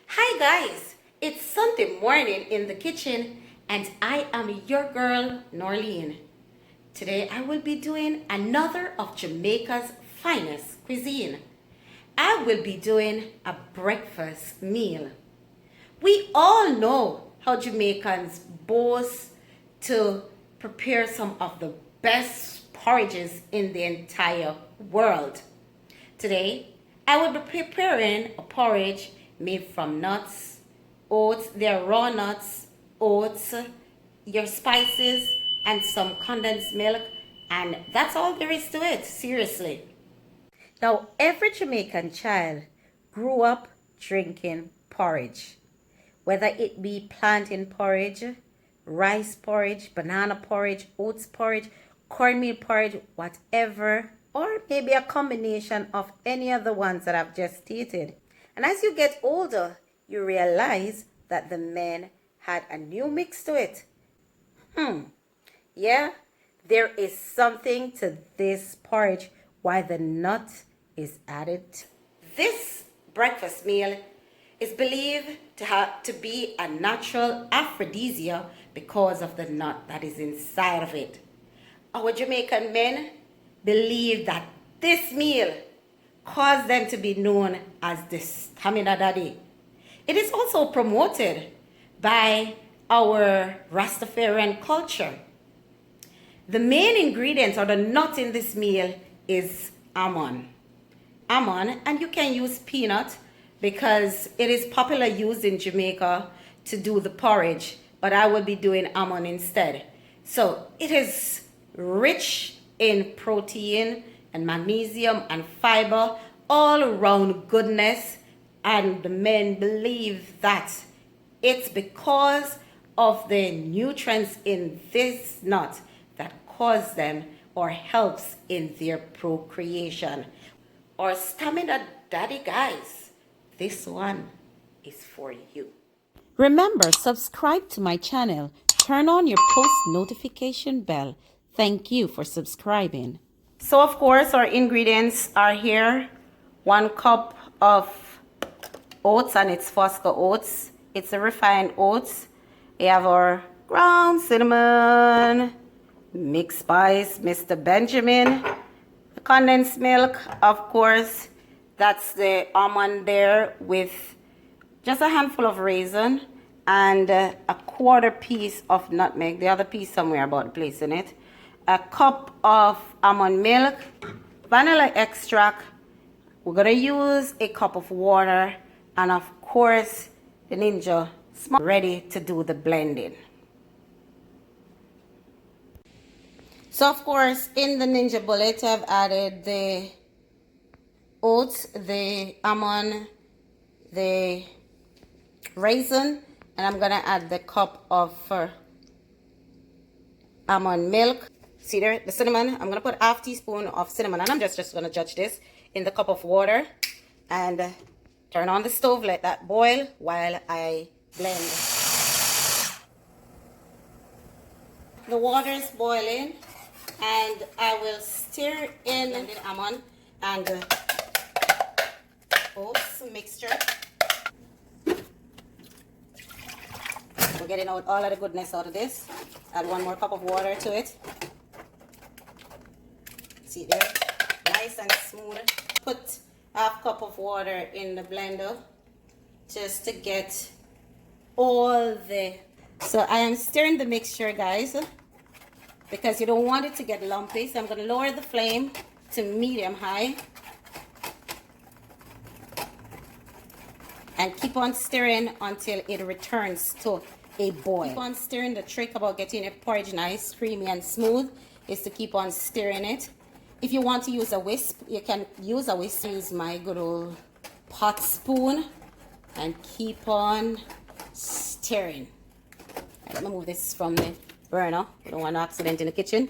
Hi guys, it's Sunday morning in the kitchen and I am your girl Norleen. Today I will be doing another of Jamaica's finest cuisine. I will be doing a breakfast meal. We all know how Jamaicans boast to prepare some of the best porridges in the entire world. Today, I will be preparing a porridge made from nuts, oats, their raw nuts, oats, your spices, and some condensed milk. And that's all there is to it, seriously. Now, every Jamaican child grew up drinking porridge, whether it be plantain porridge, rice porridge, banana porridge, oats porridge, cornmeal porridge, whatever, or maybe a combination of any of the ones that I've just stated. And as you get older, you realize that the men had a new mix to it. Yeah, there is something to this porridge why the nut is added. This breakfast meal is believed to be a natural aphrodisiac because of the nut that is inside of it. Our Jamaican men believe that this meal caused them to be known as the stamina daddy. It is also promoted by our Rastafarian culture. The main ingredients or the nut in this meal is almond. Almond, and you can use peanut because it is popular used in Jamaica to do the porridge, but I will be doing almond instead. So it is rich in protein and magnesium and fiber, all around goodness, and the men believe that it's because of the nutrients in this nut that cause them or helps in their procreation. Or stamina daddy guys, this one is for you. Remember, subscribe to my channel. Turn on your post notification bell. Thank you for subscribing. So of course our ingredients are here. 1 cup of oats, and it's Fosca oats. It's a refined oats. We have our ground cinnamon, mixed spice, Mr. Benjamin, the condensed milk, of course. That's the almond there with just a handful of raisin and a quarter piece of nutmeg. The other piece somewhere about placing it. A cup of almond milk, vanilla extract. We're gonna use a cup of water, and of course the Ninja ready to do the blending. So of course in the Ninja bullet I've added the oats, the almond, the raisin, and I'm gonna add the cup of almond milk. See there, the cinnamon. I'm gonna put half teaspoon of cinnamon, and I'm just gonna judge this in the cup of water, and turn on the stove, let that boil while I blend. The water is boiling, and I will stir in the almond and oats mixture. We're getting out all of the goodness out of this. Add 1 more cup of water to it. See there, nice and smooth. Put half cup of water in the blender just to get all the. So I am stirring the mixture, guys, because you don't want it to get lumpy. So I'm going to lower the flame to medium high and keep on stirring until it returns to a boil. Keep on stirring. The trick about getting a porridge nice, creamy and smooth is to keep on stirring it. If you want to use a whisk, you can use a whisk. Use my good old pot spoon and keep on stirring. Right, let me move this from the burner. We don't want an accident in the kitchen.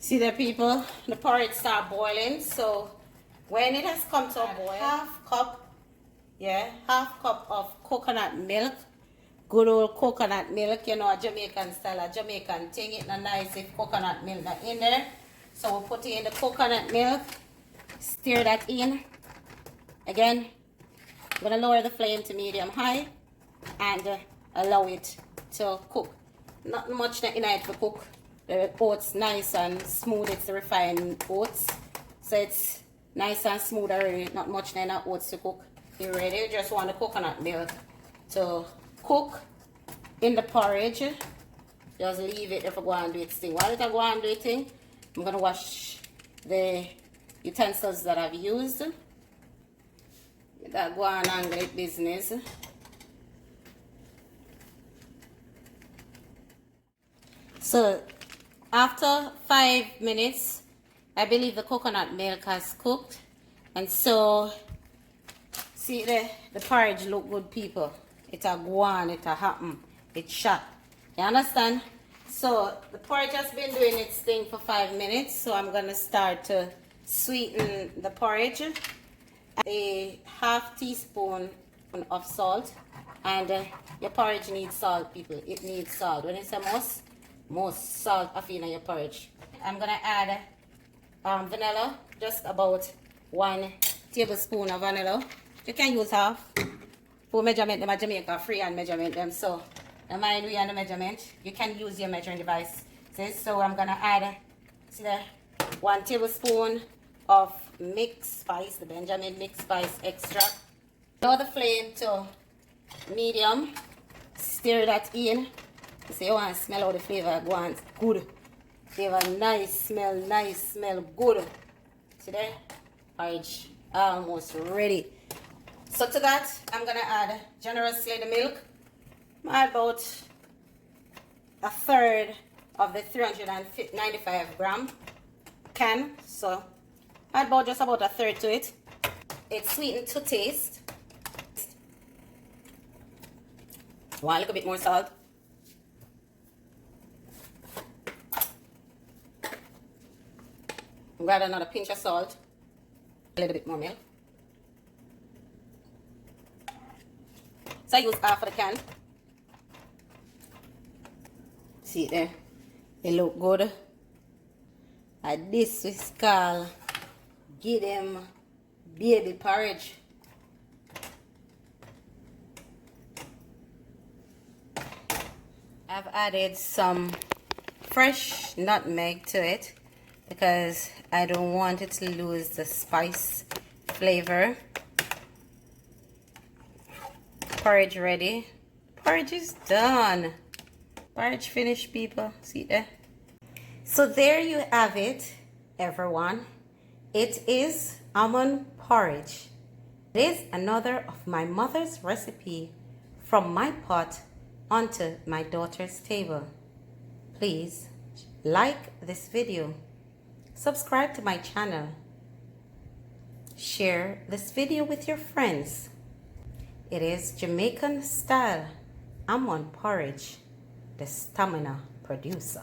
See there, people, the porridge start boiling. So when it has come to a boil, half cup of coconut milk good old coconut milk. You know, a Jamaican style, a Jamaican thing. It's not nice if coconut milk not in there. So we'll put in the coconut milk. Stir that in. Again, I'm going to lower the flame to medium high and allow it to cook. Not much in it to cook. The oats nice and smooth. It's the refined oats. So it's nice and smooth already. Not much in the oats to cook. You ready? You just want the coconut milk to cook in the porridge. Just leave it if I go and do its thing. While it go and do its thing, I'm going to wash the utensils that I've used. That go and angle it business. So after 5 minutes, I believe the coconut milk has cooked. And so, see the porridge look good, people. It a go on, it a happen, it shot. You understand? So the porridge has been doing its thing for 5 minutes. So I'm gonna start to sweeten the porridge. A half teaspoon of salt. And your porridge needs salt, people. It needs salt. When it's a most salt of in your porridge. I'm gonna add vanilla, just about 1 tablespoon of vanilla. You can use half. For measurement, them at Jamaica free and measurement them. So don't mind we on the measurement. You can use your measuring device. So I'm gonna add, see there, 1 tablespoon of mixed spice, the Benjamin mixed spice extract. Lower the flame to medium. Stir that in. So you want to smell how the flavor goes good. Flavor nice smell good. See there? Porridge almost ready. So to that, I'm gonna add generously the milk. About a third of the 395 gram can. So add just about a third to it. It's sweetened to taste. Want a little bit more salt. Grab another pinch of salt. A little bit more milk. So I use half of the can. See it there? It look good. And this is called give them baby porridge. I've added some fresh nutmeg to it because I don't want it to lose the spice flavor. Porridge ready. Porridge is done. Porridge finished, people. See there? So there you have it, everyone. It is almond porridge. It is another of my mother's recipe from my pot onto my daughter's table. Please like this video, subscribe to my channel, share this video with your friends. It is Jamaican style almond porridge, the stamina producer.